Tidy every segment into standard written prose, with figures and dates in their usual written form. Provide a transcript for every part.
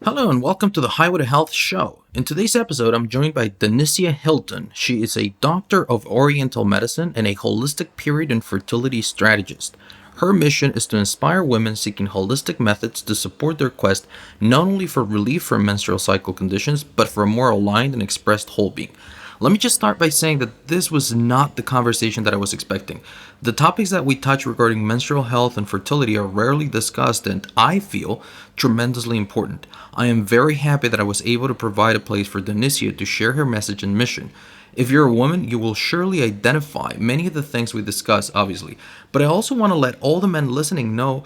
Hello and welcome to the Highway to Health show. In today's episode, I'm joined by Denisia Hilton. She is a doctor of Oriental Medicine and a holistic period and fertility strategist. Her mission is to inspire women seeking holistic methods to support their quest not only for relief from menstrual cycle conditions, but for a more aligned and expressed whole being. Let me just start by saying that this was not the conversation that I was expecting. The topics that we touch regarding menstrual health and fertility are rarely discussed and, I feel, tremendously important. I am very happy that I was able to provide a place for Denicia to share her message and mission. If you're a woman, you will surely identify many of the things we discuss, obviously, but I also want to let all the men listening know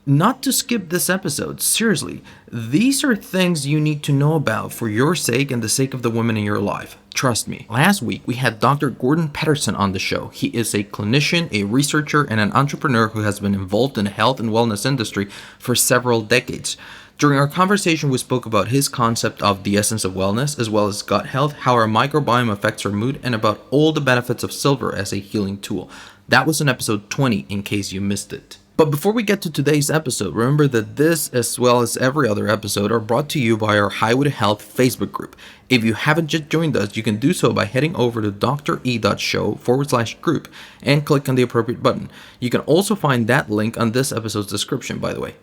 not to skip this episode. Seriously, these are things you need to know about for your sake and the sake of the women in your life. Trust me. Last week, we had Dr. Gordon Pedersen on the show. He is a clinician, a researcher, and an entrepreneur who has been involved in the health and wellness industry for several decades. During our conversation, we spoke about his concept of the essence of wellness, as well as gut health, how our microbiome affects our mood, and about all the benefits of silver as a healing tool. That was in episode 20, in case you missed it. But before we get to today's episode, remember that this, as well as every other episode, are brought to you by our Highway to Health Facebook group. If you haven't yet joined us, you can do so by heading over to dre.show/group and click on the appropriate button. You can also find that link on this episode's description, by the way.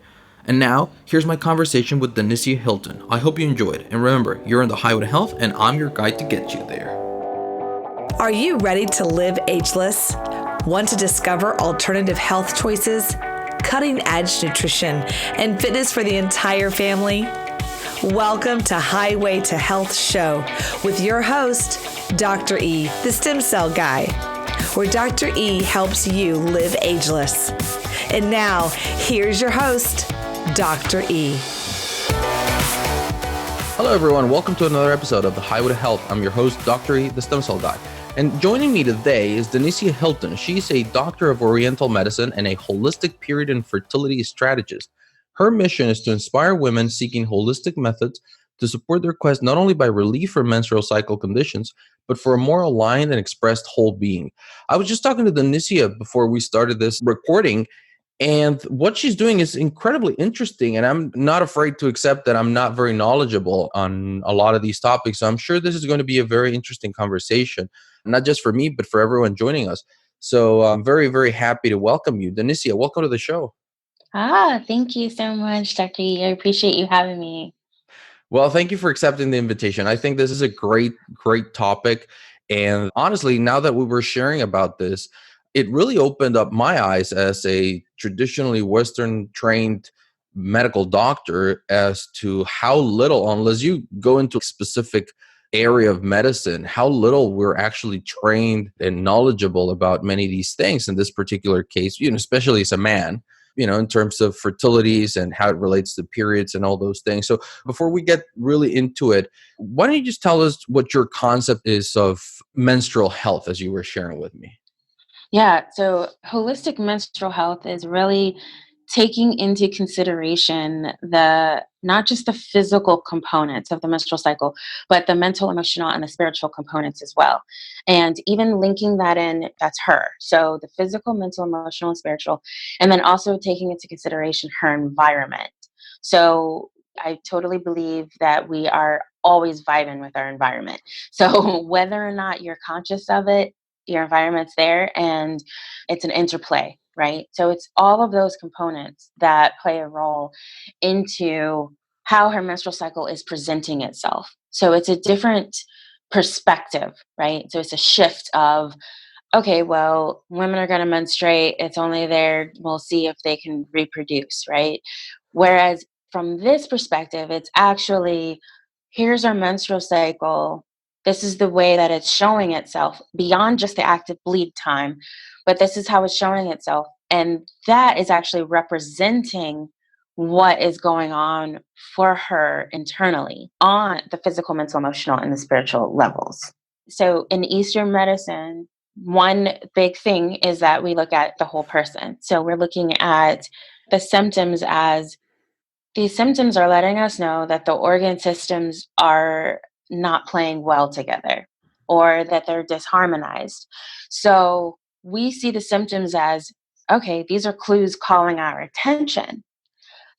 And now, here's my conversation with Denisia Hilton. I hope you enjoyed. And remember, you're on the Highway to Health, and I'm your guide to get you there. Are you ready to live ageless? Want to discover alternative health choices, cutting-edge nutrition, and fitness for the entire family? Welcome to Highway to Health Show with your host, Dr. E, the Stem Cell Guy, where Dr. E helps you live ageless. And now, here's your host, Dr. E. Hello, everyone. Welcome to another episode of the Highway to Health. I'm your host, Dr. E, the Stem Cell Guy. And joining me today is Denisia Hilton. She's a doctor of Oriental Medicine and a holistic period and fertility strategist. Her mission is to inspire women seeking holistic methods to support their quest not only by relief from menstrual cycle conditions, but for a more aligned and expressed whole being. I was just talking to Denisia before we started this recording, and what she's doing is incredibly interesting. And I'm not afraid to accept that I'm not very knowledgeable on a lot of these topics. So I'm sure this is going to be a very interesting conversation, not just for me, but for everyone joining us. So I'm very, very happy to welcome you. Denisia, welcome to the show. Thank you so much, Dr. E. I appreciate you having me. Well, thank you for accepting the invitation. I think this is a great, great topic. And honestly, now that we were sharing about this, it really opened up my eyes as a traditionally Western trained medical doctor as to how little, unless you go into a specific area of medicine, how little we're actually trained and knowledgeable about many of these things. In this particular case, especially as a man, in terms of fertilities and how it relates to periods and all those things. So before we get really into it, why don't you just tell us what your concept is of menstrual health as you were sharing with me? Yeah, so holistic menstrual health is really taking into consideration the not just the physical components of the menstrual cycle, but the mental, emotional, and the spiritual components as well. And even linking that in, that's her. So the physical, mental, emotional, and spiritual, and then also taking into consideration her environment. So I totally believe that we are always vibing with our environment. So whether or not you're conscious of it, your environment's there and it's an interplay, right? So it's all of those components that play a role into how her menstrual cycle is presenting itself. So it's a different perspective, right? So it's a shift of, okay, well, women are going to menstruate. It's only there. We'll see if they can reproduce, right? Whereas from this perspective, it's actually here's our menstrual cycle. This is the way that it's showing itself beyond just the active bleed time, but this is how it's showing itself. And that is actually representing what is going on for her internally on the physical, mental, emotional, and the spiritual levels. So in Eastern medicine, one big thing is that we look at the whole person. So we're looking at the symptoms as these symptoms are letting us know that the organ systems are not playing well together or that they're disharmonized. So we see the symptoms as okay, these are clues calling our attention.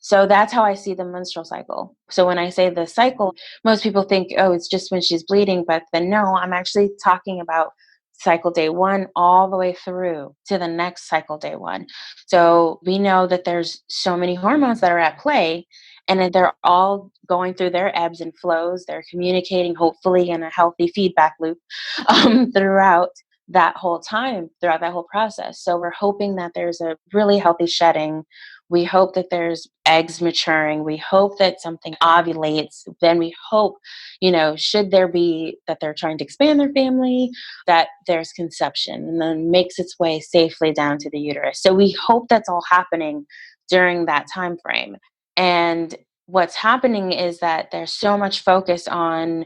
So that's how I see the menstrual cycle. So when I say the cycle, most people think, oh, it's just when she's bleeding. But then no, I'm actually talking about cycle day one all the way through to the next cycle day one. So we know that there's so many hormones that are at play, and that they're all going through their ebbs and flows. They're communicating, hopefully, in a healthy feedback loop throughout that whole time, throughout that whole process. So we're hoping that there's a really healthy shedding. We hope that there's eggs maturing. We hope that something ovulates. Then we hope, should there be that they're trying to expand their family, that there's conception and then makes its way safely down to the uterus. So we hope that's all happening during that time frame. And what's happening is that there's so much focus on,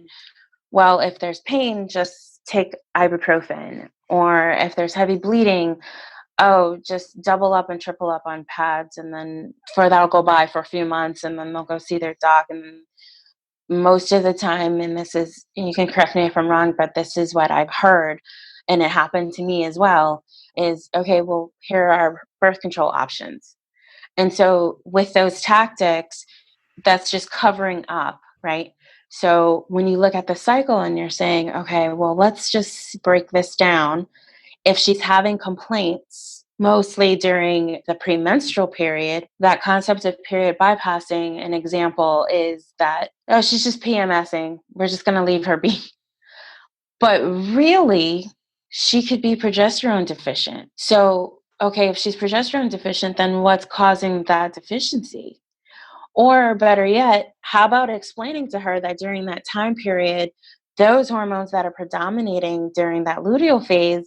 well, if there's pain, just take ibuprofen. Or if there's heavy bleeding, oh, just double up and triple up on pads. And then for that'll go by for a few months and then they'll go see their doc. And most of the time, and this is, you can correct me if I'm wrong, but this is what I've heard, and it happened to me as well, is okay, well, here are birth control options. And so with those tactics, that's just covering up, right? So when you look at the cycle and you're saying, okay, well, let's just break this down. If she's having complaints, mostly during the premenstrual period, that concept of period bypassing, an example is that, oh, she's just PMSing. We're just going to leave her be. But really, she could be progesterone deficient. So, okay, if she's progesterone deficient, then what's causing that deficiency? Or better yet, how about explaining to her that during that time period, those hormones that are predominating during that luteal phase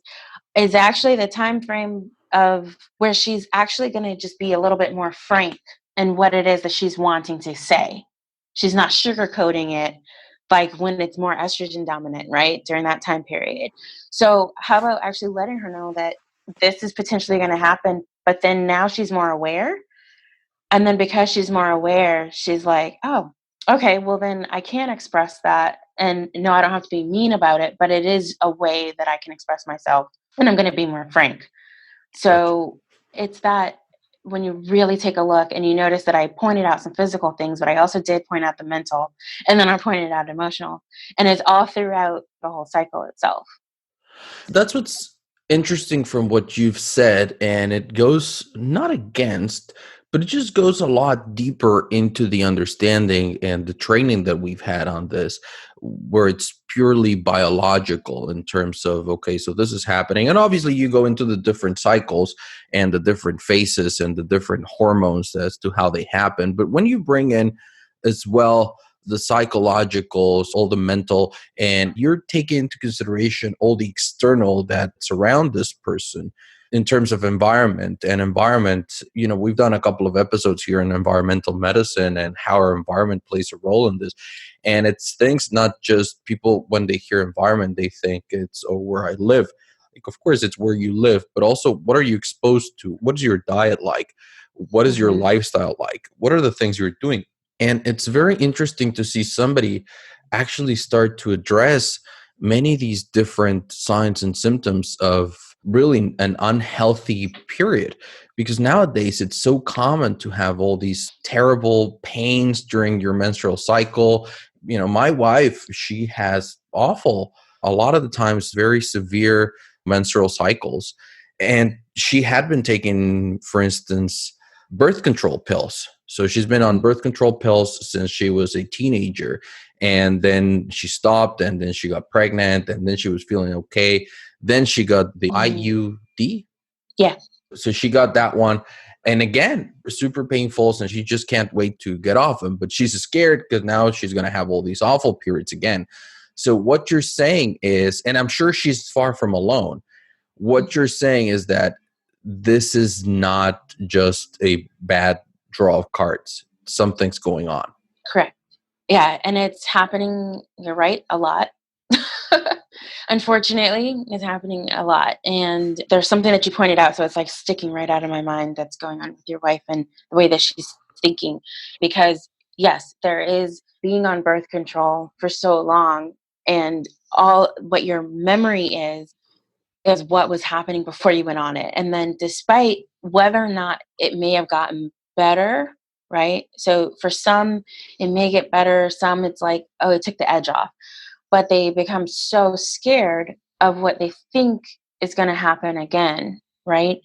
is actually the time frame of where she's actually going to just be a little bit more frank in what it is that she's wanting to say. She's not sugarcoating it like when it's more estrogen dominant, right? During that time period. So, how about actually letting her know that this is potentially going to happen, but then now she's more aware, and then because she's more aware, she's like, oh, okay, well, then I can express that. And no, I don't have to be mean about it, but it is a way that I can express myself. And I'm going to be more frank. Gotcha. So it's that when you really take a look and you notice that I pointed out some physical things, but I also did point out the mental, and then I pointed out emotional. And it's all throughout the whole cycle itself. That's what's interesting from what you've said, and it goes not against, but it just goes a lot deeper into the understanding and the training that we've had on this, where it's purely biological in terms of, okay, so this is happening. And obviously, you go into the different cycles and the different phases and the different hormones as to how they happen. But when you bring in as well the psychologicals, all the mental, and you're taking into consideration all the external that surround this person in terms of environment. And environment, we've done a couple of episodes here in environmental medicine and how our environment plays a role in this. And it's things, not just people, when they hear environment, they think it's, oh, where I live. Like, of course it's where you live, but also what are you exposed to? What is your diet like? What is your Hmm. lifestyle like? What are the things you're doing? And it's very interesting to see somebody actually start to address many of these different signs and symptoms of really an unhealthy period. Because nowadays it's so common to have all these terrible pains during your menstrual cycle. My wife, she has a lot of the times, very severe menstrual cycles. And she had been taking, for instance, birth control pills. So she's been on Hmm. birth control pills since she was a teenager. And then she stopped, and then she got pregnant, and then she was feeling okay. Then she got the Hmm. IUD. Yeah. So she got that one. And again, super painful, and she just can't wait to get off them. But she's scared because now she's going to have all these awful periods again. So what you're saying is, and I'm sure she's far from alone, what Mhm. you're saying is that this is not just a bad draw of cards. Something's going on. Correct. Yeah, and it's happening, you're right, a lot. Unfortunately, it's happening a lot. And there's something that you pointed out, so it's like sticking right out of my mind that's going on with your wife and the way that she's thinking. Because, yes, there is being on birth control for so long, and all what your memory is what was happening before you went on it. And then, despite whether or not it may have gotten better, right? So for some, it may get better. Some, it's like, oh, it took the edge off. But they become so scared of what they think is going to happen again, right?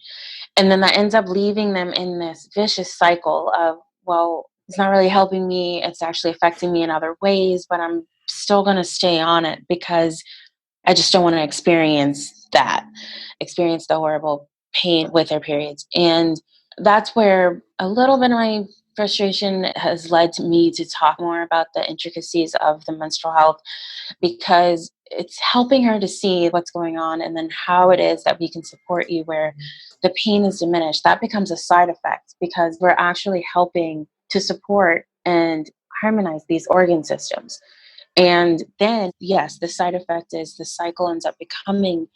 And then that ends up leaving them in this vicious cycle of, well, it's not really helping me. It's actually affecting me in other ways, but I'm still going to stay on it because I just don't want to experience the horrible pain with their periods. And that's where a little bit of my frustration has led to me to talk more about the intricacies of the menstrual health, because it's helping her to see what's going on and then how it is that we can support you where the pain is diminished. That becomes a side effect because we're actually helping to support and harmonize these organ systems. And then, yes, the side effect is the cycle ends up becoming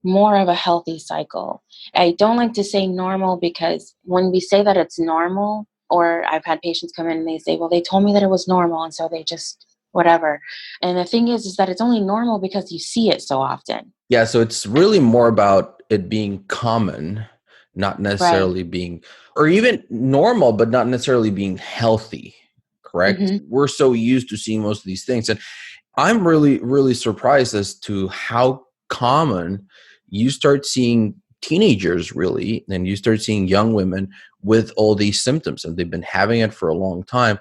more of a healthy cycle. I don't like to say normal because when we say that it's normal, or I've had patients come in and they say, well, they told me that it was normal. And so they just, whatever. And the thing is that it's only normal because you see it so often. Yeah, so it's really more about it being common, not Right. necessarily being, or even normal, but not necessarily being healthy, correct? Hmm. We're so used to seeing most of these things. And I'm really, really surprised as to how common you start seeing teenagers really, and you start seeing young women with all these symptoms, and they've been having it for a long time.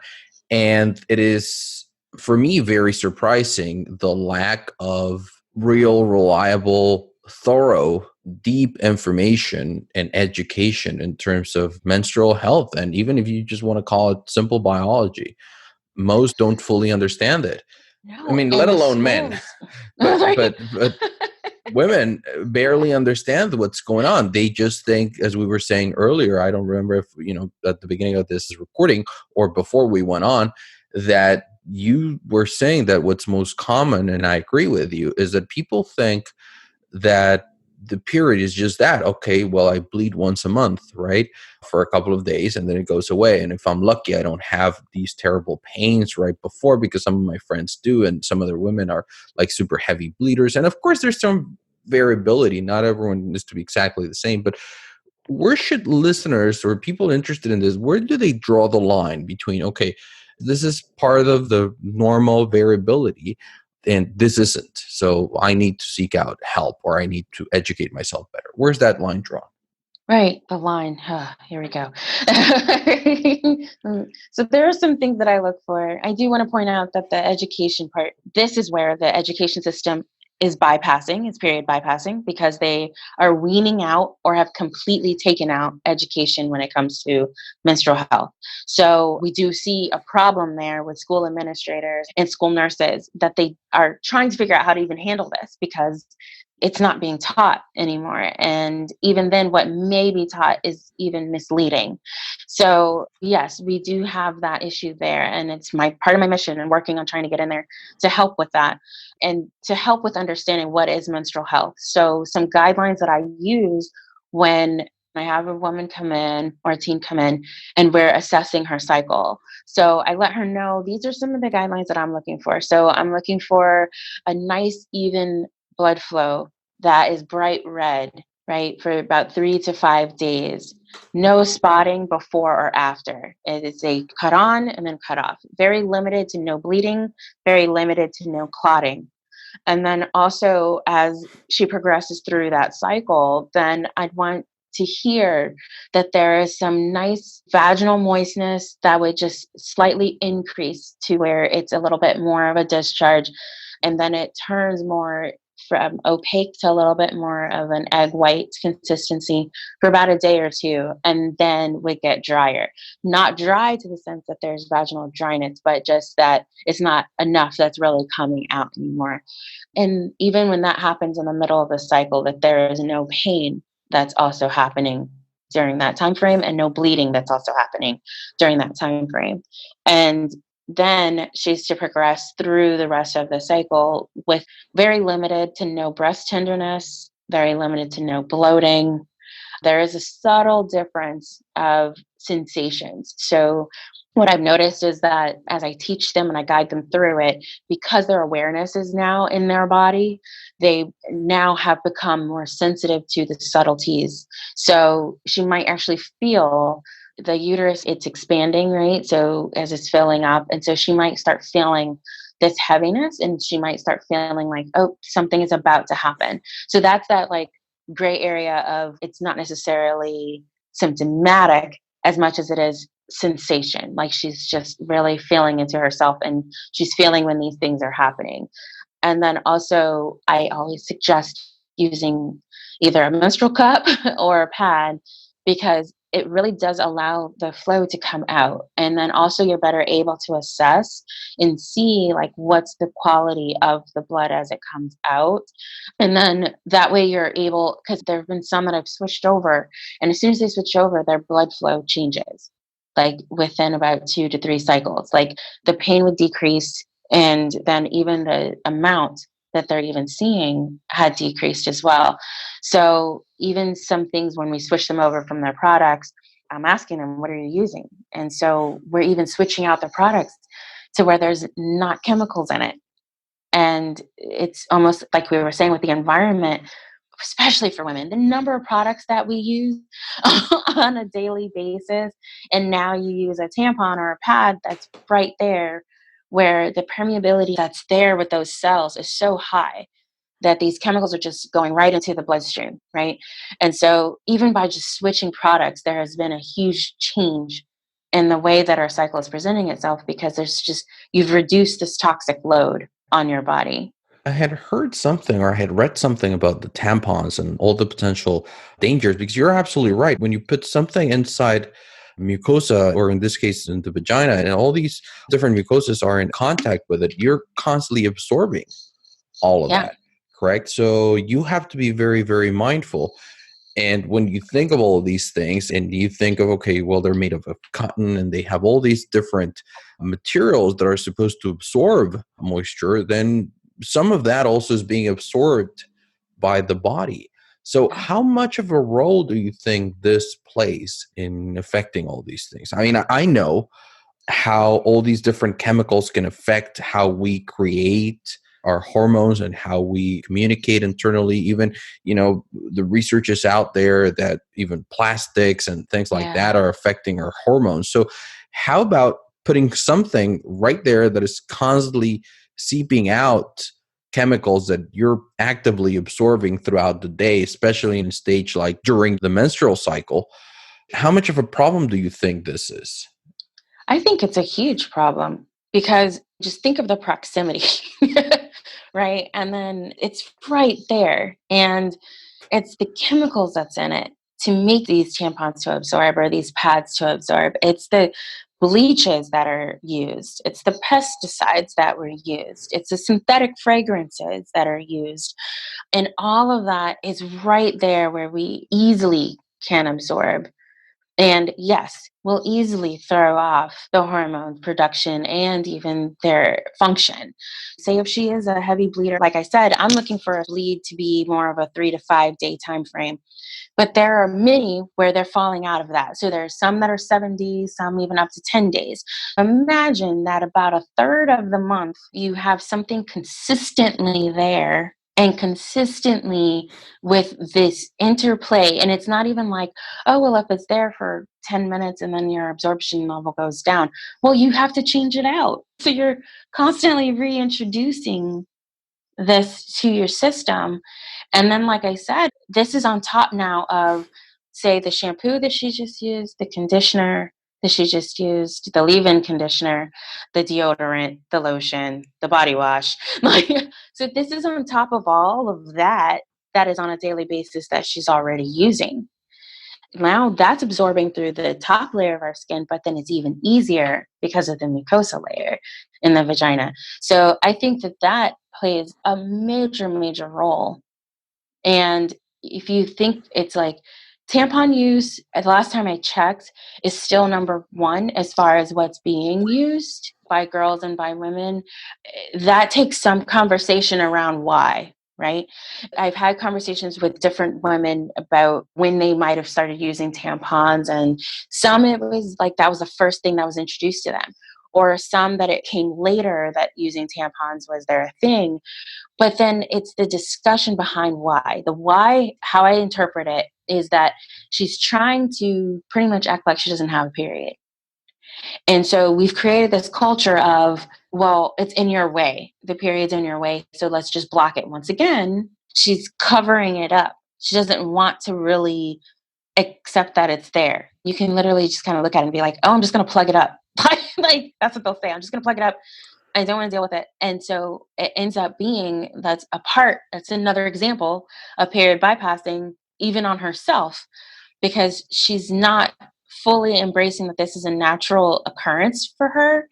And it is, for me, very surprising the lack of real, reliable, thorough, deep information and education in terms of menstrual health. And even if you just want to call it simple biology, most don't fully understand it. I No, mean, let in the alone men, schools. but Right. but but women barely understand what's going on. They just think, as we were saying earlier, I don't remember if, at the beginning of this recording or before we went on, that you were saying that what's most common, and I agree with you, is that people think that the period is just that. Okay, well, I bleed once a month, right? For a couple of days and then it goes away. And if I'm lucky, I don't have these terrible pains right before, because some of my friends do. And some other women are like super heavy bleeders. And of course, there's some variability. Not everyone is to be exactly the same. But where should listeners or people interested in this, where do they draw the line between, okay, this is part of the normal variability and this isn't, so I need to seek out help or I need to educate myself better? Where's that line drawn? Right, the line. Here we go. So there are some things that I look for. I do want to point out that the education part, this is where the education system is bypassing, it's period bypassing, because they are weaning out or have completely taken out education when it comes to menstrual health. So we do see a problem there with school administrators and school nurses that they are trying to figure out how to even handle this because it's not being taught anymore. And even then, what may be taught is even misleading. So, yes, we do have that issue there. And it's my part of my mission and working on trying to get in there to help with that and to help with understanding what is menstrual health. So, some guidelines that I use when I have a woman come in or a teen come in and we're assessing her cycle. So I let her know these are some of the guidelines that I'm looking for. So I'm looking for a nice, even blood flow that is bright red, right, for about 3 to 5 days. No spotting before or after. It is a cut on and then cut off. Very limited to no bleeding, very limited to no clotting. And then also, as she progresses through that cycle, then I'd want to hear that there is some nice vaginal moistness that would just slightly increase to where it's a little bit more of a discharge. And then it turns more from opaque to a little bit more of an egg white consistency for about a day or two, and then would get drier. Not dry to the sense that there's vaginal dryness, but just that it's not enough that's really coming out anymore. And even when that happens in the middle of the cycle, that there is no pain that's also happening during that time frame and no bleeding that's also happening during that time frame. And then she's to progress through the rest of the cycle with very limited to no breast tenderness, very limited to no bloating. There is a subtle difference of sensations. So, what I've noticed is that as I teach them and I guide them through it, because their awareness is now in their body, they now have become more sensitive to the subtleties. So, she might actually feel the uterus, it's expanding, right? So as it's filling up. And so she might start feeling this heaviness and she might start feeling like, oh, something is about to happen. So that's that like gray area of it's not necessarily symptomatic as much as it is sensation. Like she's just really feeling into herself and she's feeling when these things are happening. And then also, I always suggest using either a menstrual cup or a pad because it really does allow the flow to come out. And then also, you're better able to assess and see like what's the quality of the blood as it comes out. And then that way, you're able, because there have been some that I've switched over, and as soon as they switch over, their blood flow changes like within about 2 to 3 cycles. Like the pain would decrease and then even the amount that they're even seeing had decreased as well. So even some things when we switch them over from their products, I'm asking them, what are you using? And so we're even switching out the products to where there's not chemicals in it. And it's almost like we were saying with the environment, especially for women, the number of products that we use on a daily basis. And now you use a tampon or a pad that's right there where the permeability that's there with those cells is so high that these chemicals are just going right into the bloodstream, right? And so even by just switching products, there has been a huge change in the way that our cycle is presenting itself because there's just, you've reduced this toxic load on your body. I had heard something or I had read something about the tampons and all the potential dangers because you're absolutely right. When you put something inside mucosa, or in this case, in the vagina, and all these different mucosas are in contact with it, you're constantly absorbing all of Yeah. that, correct? So you have to be very, very mindful. And when you think of all of these things and you think of, okay, well, they're made of cotton and they have all these different materials that are supposed to absorb moisture, then some of that also is being absorbed by the body. So, how much of a role do you think this plays in affecting all these things? I mean, I know how all these different chemicals can affect how we create our hormones and how we communicate internally. Even, the research is out there that even plastics and things like Yeah. that are affecting our hormones. So how about putting something right there that is constantly seeping out chemicals that you're actively absorbing throughout the day, especially in a stage like during the menstrual cycle? How much of a problem do you think this is? I think it's a huge problem because just think of the proximity, right? And then it's right there. And it's the chemicals that's in it to make these tampons to absorb or these pads to absorb. It's the bleaches that are used. It's the pesticides that were used. It's the synthetic fragrances that are used. And all of that is right there where we easily can absorb. And yes, will easily throw off the hormone production and even their function. Say if she is a heavy bleeder, like I said, I'm looking for a bleed to be more of a 3 to 5 day time frame. But there are many where they're falling out of that. So there's some that are 7 days, some even up to 10 days. Imagine that about a third of the month you have something consistently there and consistently with this interplay. And it's not even like, oh, well, if it's there for 10 minutes and then your absorption level goes down, well, you have to change it out. So you're constantly reintroducing this to your system. And then, like I said, this is on top now of, say, the shampoo that she just used, the conditioner that she just used, the leave in conditioner, the deodorant, the lotion, the body wash. Like, so this is on top of all of that that is on a daily basis that she's already using. Now that's absorbing through the top layer of our skin, but then it's even easier because of the mucosa layer in the vagina. So I think that that plays a major, major role. And if you think it's like tampon use, the last time I checked, is still number one as far as what's being used by girls and by women. That takes some conversation around why, right? I've had conversations with different women about when they might have started using tampons, and some it was like that was the first thing that was introduced to them. Or some that it came later that using tampons was their thing, but then it's the discussion behind why. The why, how I interpret it, is that she's trying to pretty much act like she doesn't have a period. And so we've created this culture of, well, it's in your way. The period's in your way. So let's just block it. Once again, she's covering it up. She doesn't want to really accept that it's there. You can literally just kind of look at it and be like, oh, I'm just going to plug it up. Like that's what they'll say. I'm just going to plug it up. I don't want to deal with it. And so it ends up being that's another example of period bypassing, even on herself, because she's not fully embracing that this is a natural occurrence for her.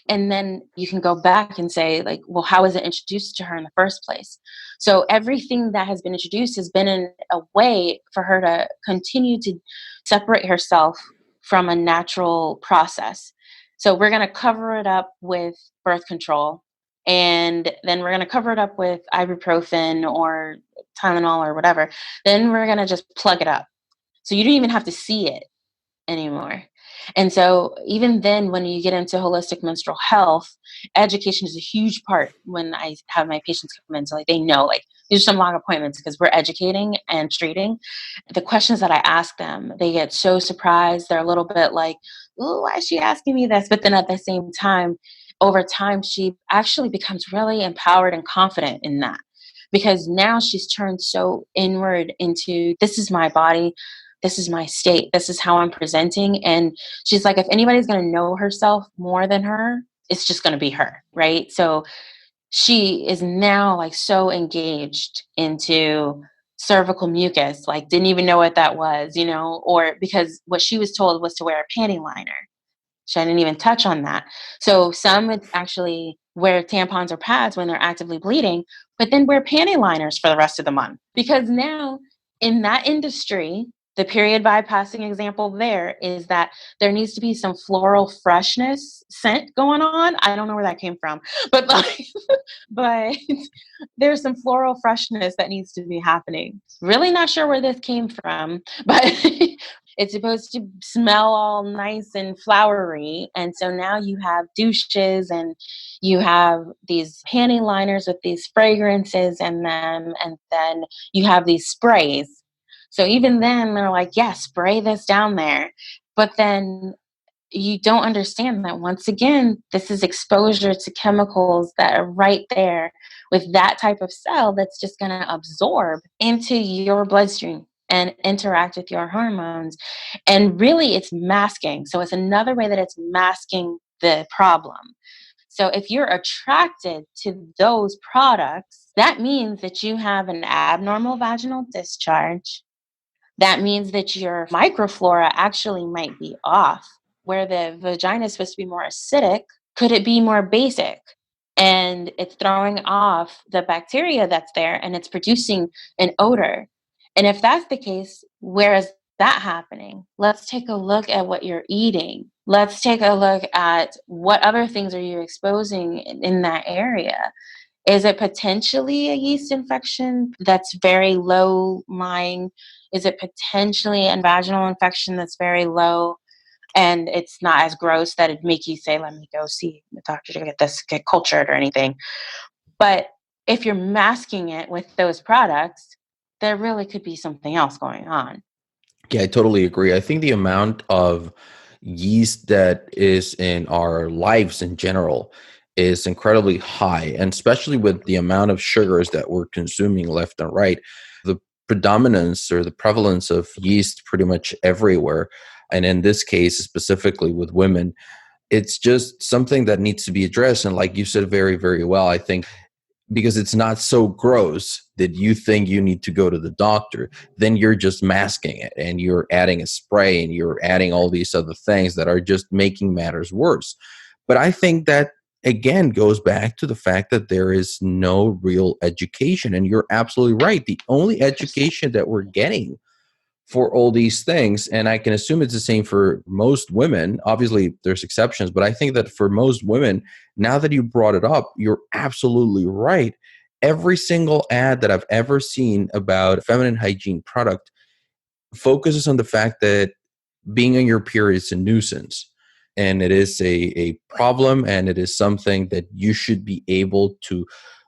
And then you can go back and say, like, well, how was it introduced to her in the first place? So everything that has been introduced has been in a way for her to continue to separate herself from a natural process. So we're going to cover it up with birth control. And then we're going to cover it up with ibuprofen or Tylenol or whatever. Then we're going to just plug it up. So you don't even have to see it anymore. And so even then, when you get into holistic menstrual health, education is a huge part when I have my patients come in. So like they know, like these are some long appointments because we're educating and treating. The questions that I ask them, they get so surprised. They're a little bit like, oh, why is she asking me this? But then at the same time, over time, she actually becomes really empowered and confident in that. Because now she's turned so inward into, this is my body, this is my state, this is how I'm presenting. And she's like, if anybody's going to know herself more than her, it's just going to be her, right? So she is now like so engaged into cervical mucus, like didn't even know what that was, or because what she was told was to wear a panty liner. She didn't even touch on that. So some would actually wear tampons or pads when they're actively bleeding, but then wear panty liners for the rest of the month. Because now in that industry, the period bypassing example there is that there needs to be some floral freshness scent going on. I don't know where that came from, but like, but there's some floral freshness that needs to be happening. Really not sure where this came from, but it's supposed to smell all nice and flowery. And so now you have douches and you have these panty liners with these fragrances in them. And then you have these sprays. So even then they're like, yeah, spray this down there. But then you don't understand that once again, this is exposure to chemicals that are right there with that type of cell that's just going to absorb into your bloodstream and interact with your hormones. And really, it's masking. So it's another way that it's masking the problem. So if you're attracted to those products, that means that you have an abnormal vaginal discharge. That means that your microflora actually might be off. Where the vagina is supposed to be more acidic, could it be more basic? And it's throwing off the bacteria that's there and it's producing an odor. And if that's the case, where is that happening? Let's take a look at what you're eating. Let's take a look at what other things are you exposing in that area. Is it potentially a yeast infection that's very low lying? Is it potentially a vaginal infection that's very low and it's not as gross that it'd make you say, let me go see the doctor to get cultured or anything? But if you're masking it with those products, there really could be something else going on. Yeah, I totally agree. I think the amount of yeast that is in our lives in general is incredibly high, and especially with the amount of sugars that we're consuming left and right, the predominance or the prevalence of yeast pretty much everywhere. And in this case, specifically with women, it's just something that needs to be addressed. And like you said very, very well, I think because it's not so gross that you think you need to go to the doctor, then you're just masking it and you're adding a spray and you're adding all these other things that are just making matters worse. But I think that again goes back to the fact that there is no real education. And you're absolutely right. The only education that we're getting for all these things, and I can assume it's the same for most women. Obviously, there's exceptions, but I think that for most women, now that you brought it up, you're absolutely right. Every single ad that I've ever seen about a feminine hygiene product focuses on the fact that being on your period is a nuisance. And it is a problem, and it is something that you should be able to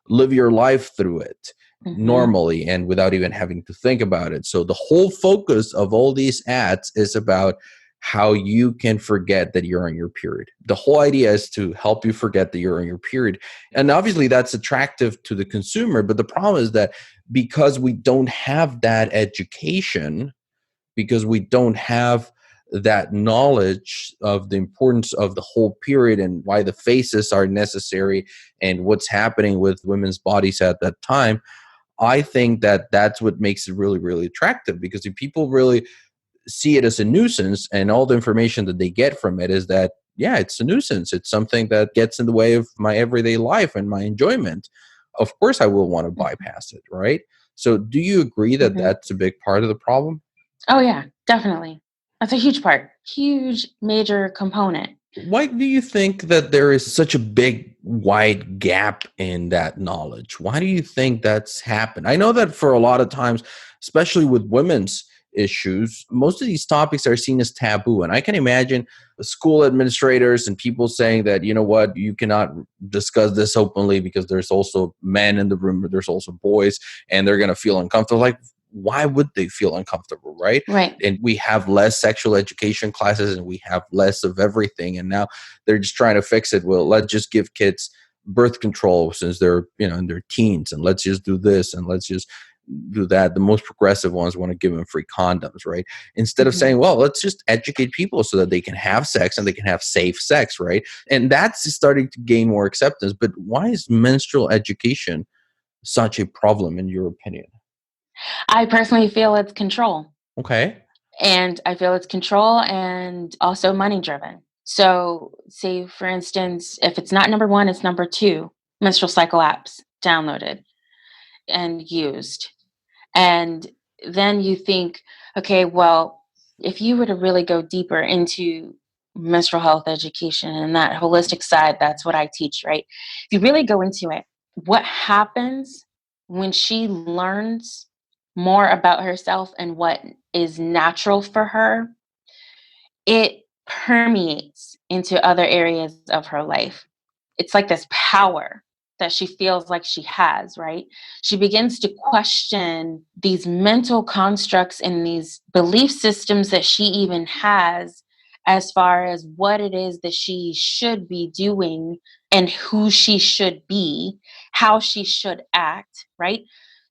live your life through it Mm-hmm. normally and without even having to think about it. So the whole focus of all these ads is about how you can forget that you're on your period. The whole idea is to help you forget that you're on your period. And obviously that's attractive to the consumer, but the problem is that because we don't have that education, because we don't have that knowledge of the importance of the whole period and why the phases are necessary and what's happening with women's bodies at that time, I think that that's what makes it really, really attractive. Because if people really see it as a nuisance and all the information that they get from it is that, yeah, it's a nuisance, it's something that gets in the way of my everyday life and my enjoyment, of course I will want to bypass it, right? So do you agree that Mm-hmm. that's a big part of the problem? Oh, yeah, definitely. That's a huge part, huge, major component. Why do you think that there is such a big, wide gap in that knowledge? Why do you think that's happened? I know that for a lot of times, especially with women's issues, most of these topics are seen as taboo. And I can imagine school administrators and people saying that, you know what, you cannot discuss this openly because there's also men in the room, but there's also boys, and they're going to feel uncomfortable. Like, why would they feel uncomfortable, right? Right. And we have less sexual education classes and we have less of everything, and now they're just trying to fix it. Well, let's just give kids birth control since they're, in their teens, and let's just do this and let's just do that. The most progressive ones want to give them free condoms, right? Instead of Mm-hmm. saying, well, let's just educate people so that they can have sex and they can have safe sex, right? And that's starting to gain more acceptance. But why is menstrual education such a problem in your opinion? I personally feel it's control. Okay. And I feel it's control and also money driven. So, say for instance, if it's not number one, it's number two menstrual cycle apps downloaded and used. And then you think, okay, well, if you were to really go deeper into menstrual health education and that holistic side, that's what I teach, right? If you really go into it, what happens when she learns more about herself and what is natural for her, it permeates into other areas of her life. It's like this power that she feels like she has, right? She begins to question these mental constructs and these belief systems that she even has as far as what it is that she should be doing and who she should be, how she should act, right?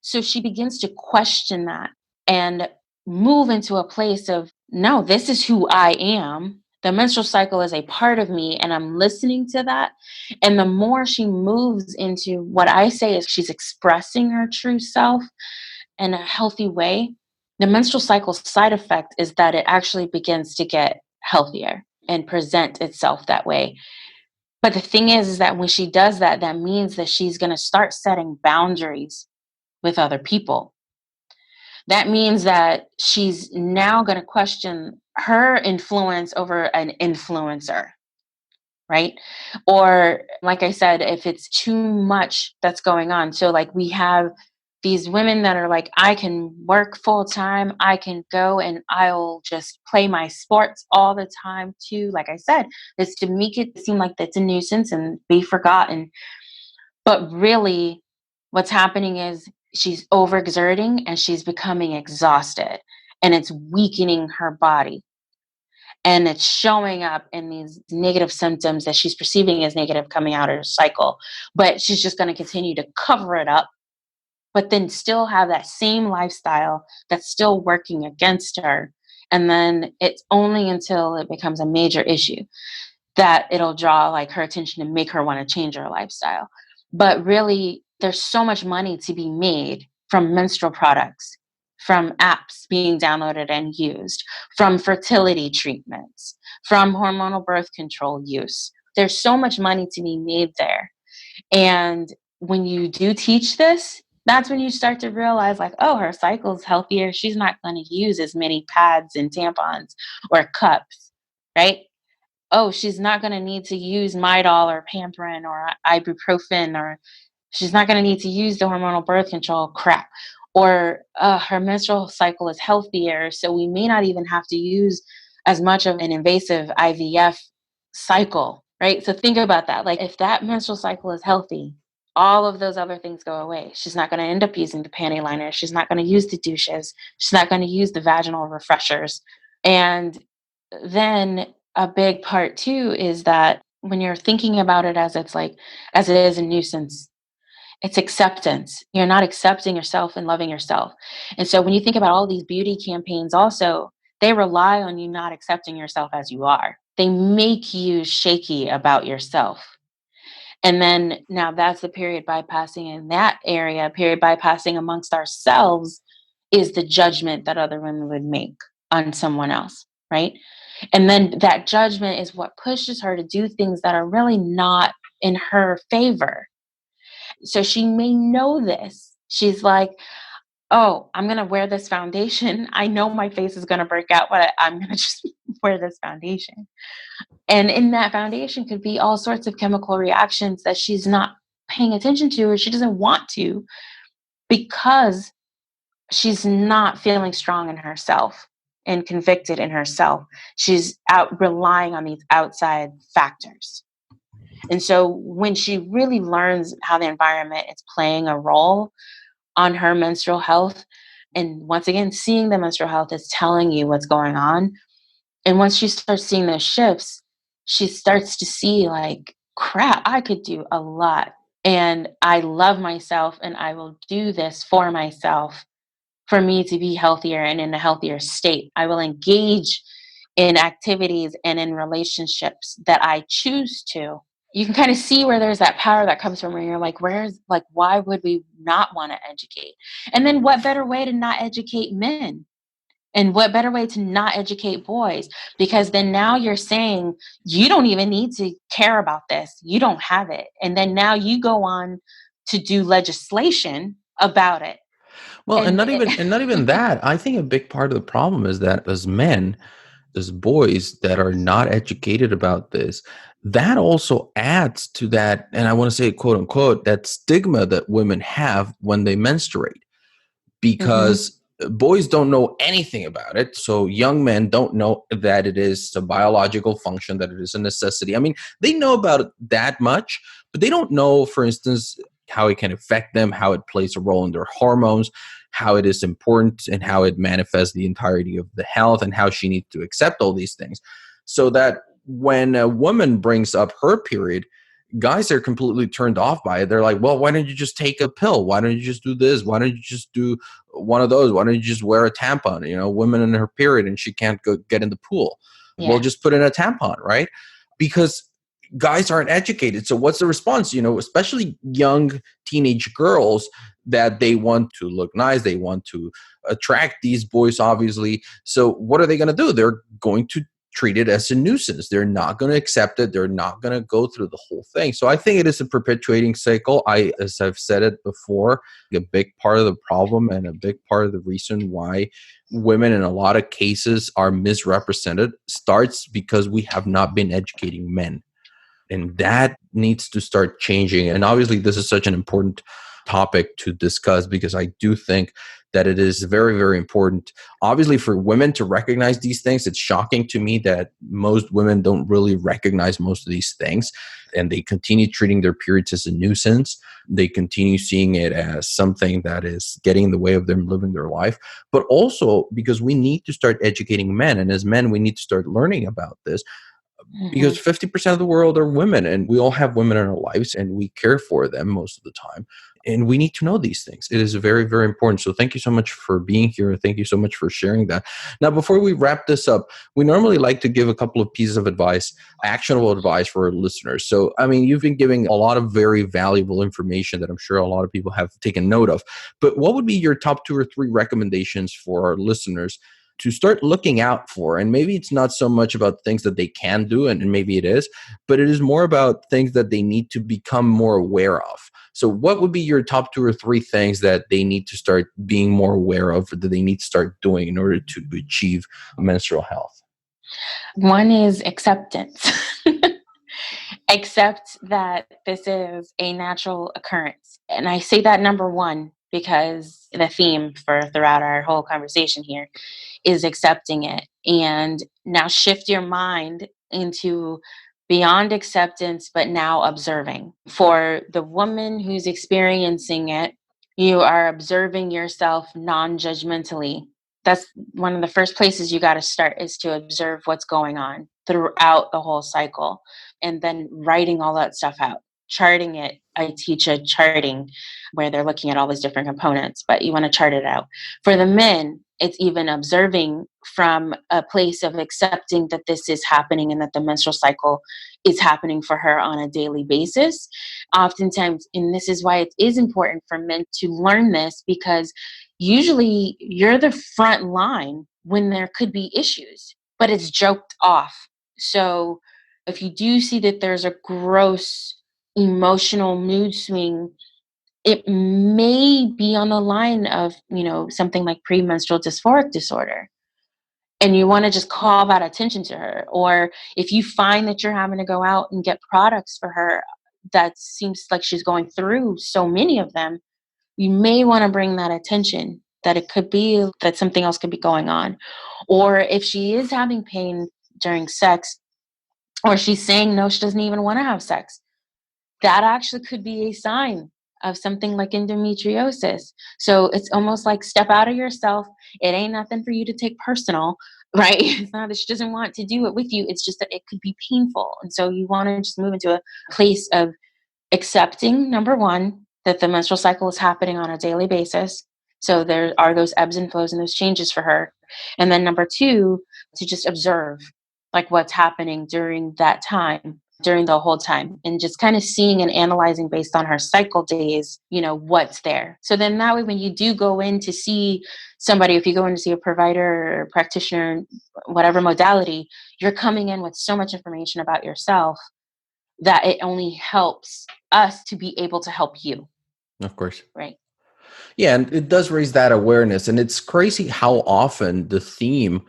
So she begins to question that and move into a place of, no, this is who I am. The menstrual cycle is a part of me, and I'm listening to that. And the more she moves into what I say is she's expressing her true self in a healthy way, the menstrual cycle's side effect is that it actually begins to get healthier and present itself that way. But the thing is that when she does that, that means that she's going to start setting boundaries with other people. That means that she's now going to question her influence over an influencer, right? Or, like I said, if it's too much that's going on. So, like, we have these women that are like, I can work full time, I can go and I'll just play my sports all the time, too. Like I said, it's to make it seem like that's a nuisance and be forgotten. But really, what's happening is she's overexerting and she's becoming exhausted and it's weakening her body. And it's showing up in these negative symptoms that she's perceiving as negative coming out of her cycle. But she's just going to continue to cover it up, but then still have that same lifestyle that's still working against her. And then it's only until it becomes a major issue that it'll draw like her attention and make her want to change her lifestyle. But really, there's so much money to be made from menstrual products, from apps being downloaded and used, from fertility treatments, from hormonal birth control use. There's so much money to be made there. And when you do teach this, that's when you start to realize, like, oh, her cycle's healthier. She's not going to use as many pads and tampons or cups, right? Oh, she's not going to need to use Midol or Pamprin or ibuprofen, or she's not going to need to use the hormonal birth control crap. Or her menstrual cycle is healthier, so we may not even have to use as much of an invasive IVF cycle, right? So think about that. Like, if that menstrual cycle is healthy, all of those other things go away. She's not going to end up using the panty liner. She's not going to use the douches. She's not going to use the vaginal refreshers. And then a big part too is that when you're thinking about it as it's like, as it is a nuisance, it's acceptance. You're not accepting yourself and loving yourself. And so when you think about all these beauty campaigns, also, they rely on you not accepting yourself as you are. They make you shaky about yourself. And then now that's the period bypassing in that area, period bypassing amongst ourselves is the judgment that other women would make on someone else, right? And then that judgment is what pushes her to do things that are really not in her favor. So she may know this. She's like, oh, I'm going to wear this foundation. I know my face is going to break out, but I'm going to just wear this foundation. And in that foundation could be all sorts of chemical reactions that she's not paying attention to or she doesn't want to because she's not feeling strong in herself and convicted in herself. She's out relying on these outside factors. And so when she really learns how the environment is playing a role on her menstrual health, and once again, seeing the menstrual health is telling you what's going on. And once she starts seeing those shifts, she starts to see like, crap, I could do a lot. And I love myself and I will do this for myself for me to be healthier and in a healthier state. I will engage in activities and in relationships that I choose to. You can kind of see where there's that power that comes from where you're like, where's like, why would we not want to educate? And then what better way to not educate men? And what better way to not educate boys? Because then now you're saying you don't even need to care about this. You don't have it. And then now you go on to do legislation about it. Well, and And not even that. I think a big part of the problem is that as men, as boys that are not educated about this, that also adds to that, and I want to say quote unquote, that stigma that women have when they menstruate, Mhm. because boys don't know anything about it. So young men don't know that it is a biological function, that it is a necessity. I mean, they know about it that much, but they don't know, for instance, how it can affect them, how it plays a role in their hormones, how it is important, and how it manifests the entirety of the health, and how she needs to accept all these things. So that when a woman brings up her period, guys are completely turned off by it. They're like, well, why don't you just take a pill? Why don't you just do this? Why don't you just do one of those? Why don't you just wear a tampon? You know, women in her period and she can't go get in the pool. Well, Yeah. just put in a tampon, right? Because guys aren't educated. So what's the response? You know, especially young teenage girls, that they want to look nice, they want to attract these boys, obviously. So what are they going to do? They're going to treat it as a nuisance. They're not going to accept it. They're not going to go through the whole thing. So I think it is a perpetuating cycle. As I've said it before, a big part of the problem and a big part of the reason why women in a lot of cases are misrepresented starts because we have not been educating men. And that needs to start changing. And obviously, this is such an important topic to discuss because I do think that it is very, very important, obviously, for women to recognize these things. It's shocking to me that most women don't really recognize most of these things, and they continue treating their periods as a nuisance. They continue seeing it as something that is getting in the way of them living their life. But also because we need to start educating men. And as men, we need to start learning about this, because Mhm. 50% of the world are women, and we all have women in our lives and we care for them most of the time, and we need to know these things. It is very, very important. So thank you so much for being here. Thank you so much for sharing that. Now, before we wrap this up, we normally like to give a couple of pieces of advice, actionable advice for our listeners. So I mean, you've been giving a lot of very valuable information that I'm sure a lot of people have taken note of, but what would be your top 2 or 3 recommendations for our listeners to start looking out for? And maybe it's not so much about things that they can do, and maybe it is, but it is more about things that they need to become more aware of. So what would be your top 2 or 3 things that they need to start being more aware of, or that they need to start doing in order to achieve menstrual health? One is acceptance. Accept that this is a natural occurrence. And I say that number one because the theme for throughout our whole conversation here is accepting it. And now shift your mind into beyond acceptance, but now observing. For the woman who's experiencing it, you are observing yourself non judgmentally. That's one of the first places you got to start, is to observe what's going on throughout the whole cycle, and then writing all that stuff out, charting it. I teach a charting where they're looking at all these different components, but you want to chart it out. For the men, it's even observing from a place of accepting that this is happening and that the menstrual cycle is happening for her on a daily basis. Oftentimes, and this is why it is important for men to learn this, because usually you're the front line when there could be issues, but it's joked off. So if you do see that there's a gross emotional mood swing, it may be on the line of, something like premenstrual dysphoric disorder. And you want to just call that attention to her. Or if you find that you're having to go out and get products for her that seems like she's going through so many of them, you may want to bring that attention, that it could be that something else could be going on. Or if she is having pain during sex, or she's saying no, she doesn't even want to have sex, that actually could be a sign of something like endometriosis. So it's almost like step out of yourself. It ain't nothing for you to take personal, right? It's not that she doesn't want to do it with you. It's just that it could be painful. And so you want to just move into a place of accepting, number one, that the menstrual cycle is happening on a daily basis. So there are those ebbs and flows and those changes for her. And then number two, to just observe like what's happening during that time, during the whole time, and just kind of seeing and analyzing based on her cycle days, what's there. So then that way, when you do go in to see somebody, if you go in to see a provider or practitioner, whatever modality, you're coming in with so much information about yourself that it only helps us to be able to help you. Of course. Right. Yeah, and it does raise that awareness. And it's crazy how often the theme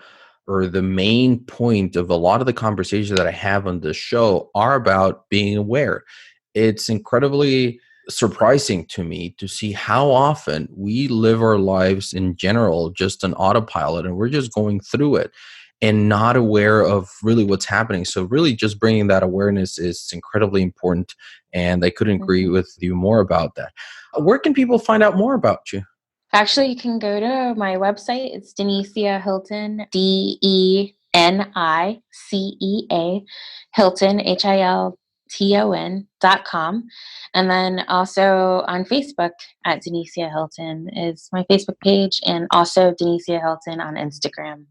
or the main point of a lot of the conversations that I have on this show are about being aware. It's incredibly surprising to me to see how often we live our lives in general just on autopilot, and we're just going through it and not aware of really what's happening. So really just bringing that awareness is incredibly important, and I couldn't agree Mhm. with you more about that. Where can people find out more about you? Actually, you can go to my website. It's Denicia Hilton, DENICEA, Hilton, HILTON.com. And then also on Facebook at Denicia Hilton is my Facebook page, and also Denicia Hilton on Instagram.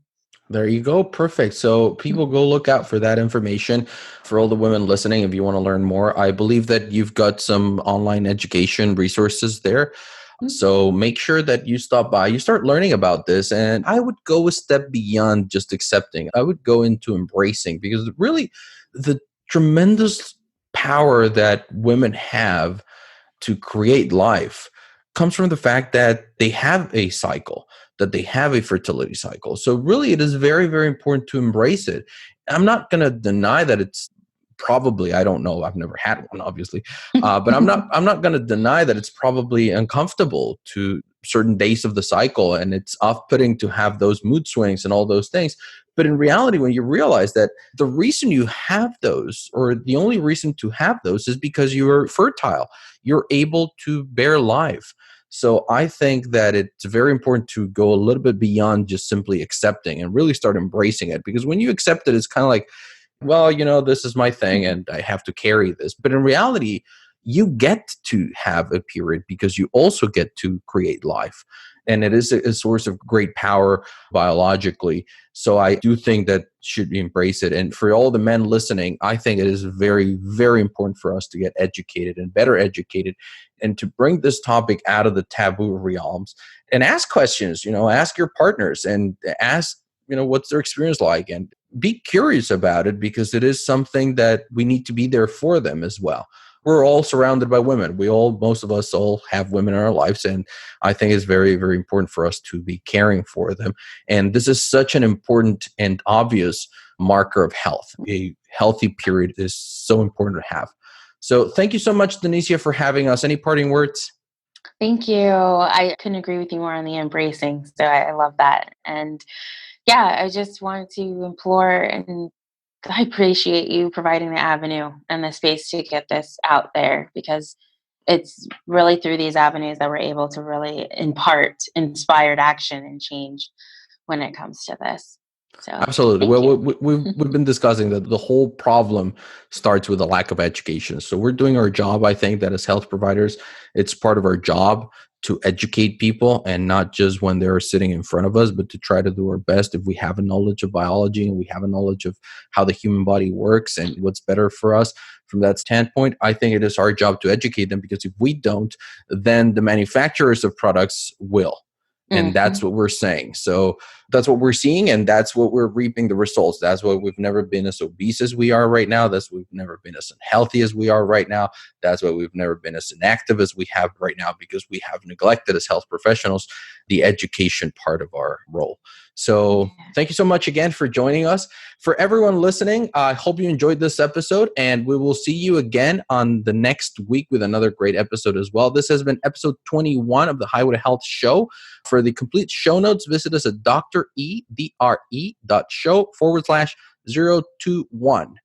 There you go. Perfect. So people go look out for that information. For all the women listening, if you want to learn more, I believe that you've got some online education resources there. Mhm. So make sure that you stop by, you start learning about this. And I would go a step beyond just accepting. I would go into embracing, because really the tremendous power that women have to create life comes from the fact that they have a cycle, that they have a fertility cycle. So really it is very, very important to embrace it. I'm not going to deny that it's probably, I don't know, I've never had one obviously, but I'm not going to deny that it's probably uncomfortable to certain days of the cycle, and it's off-putting to have those mood swings and all those things. But in reality, when you realize that the reason you have those, or the only reason to have those, is because you are fertile, you're able to bear life. So I think that it's very important to go a little bit beyond just simply accepting and really start embracing it. Because when you accept it, it's kind of like, well, this is my thing and I have to carry this. But in reality, you get to have a period because you also get to create life. And it is a source of great power biologically. So I do think that should embrace it. And for all the men listening, I think it is very, very important for us to get educated and better educated, and to bring this topic out of the taboo realms and ask questions, ask your partners and ask, what's their experience like, and be curious about it, because it is something that we need to be there for them as well. We're all surrounded by women. Most of us all have women in our lives. And I think it's very, very important for us to be caring for them. And this is such an important and obvious marker of health. A healthy period is so important to have. So thank you so much, Denicia, for having us. Any parting words? Thank you. I couldn't agree with you more on the embracing. So I love that. And yeah, I just wanted to implore and I appreciate you providing the avenue and the space to get this out there, because it's really through these avenues that we're able to really impart inspired action and change when it comes to this. So Absolutely. thank Well, you. we've been discussing that the whole problem starts with a lack of education. So we're doing our job. I think that as health providers, it's part of our job to educate people, and not just when they're sitting in front of us, but to try to do our best if we have a knowledge of biology and we have a knowledge of how the human body works and what's better for us. From that standpoint, I think it is our job to educate them, because if we don't, then the manufacturers of products will. And that's Mhm. what we're saying. So that's what we're seeing, and that's what we're reaping the results. That's why we've never been as obese as we are right now. That's why we've never been as unhealthy as we are right now. That's why we've never been as inactive as we have right now, because we have neglected as health professionals the education part of our role. So Yeah. thank you so much again for joining us. For everyone listening, I hope you enjoyed this episode, and we will see you again on the next week with another great episode as well. This has been episode 21 of the Highway to Health show. For the complete show notes, visit us at dre.show/021.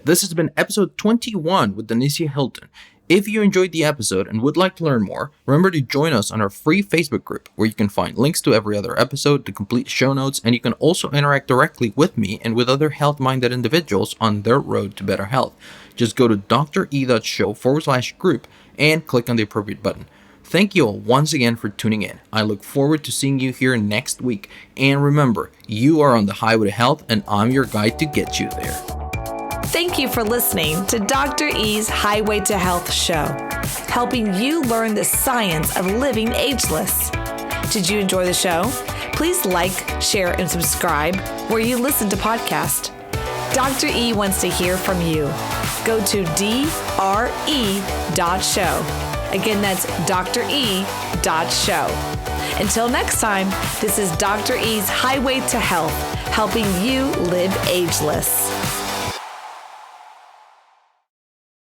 This has been episode 21 with Denicia Hilton. If you enjoyed the episode and would like to learn more, remember to join us on our free Facebook group, where you can find links to every other episode, the complete show notes, and you can also interact directly with me and with other health-minded individuals on their road to better health. Just go to dre.show/group and click on the appropriate button. Thank you all once again for tuning in. I look forward to seeing you here next week. And remember, you are on the highway to health, and I'm your guide to get you there. Thank you for listening to Dr. E's Highway to Health show, helping you learn the science of living ageless. Did you enjoy the show? Please like, share, and subscribe where you listen to podcasts. Dr. E wants to hear from you. Go to dre.show. Again, that's dre.show. Until next time, this is Dr. E's Highway to Health, helping you live ageless.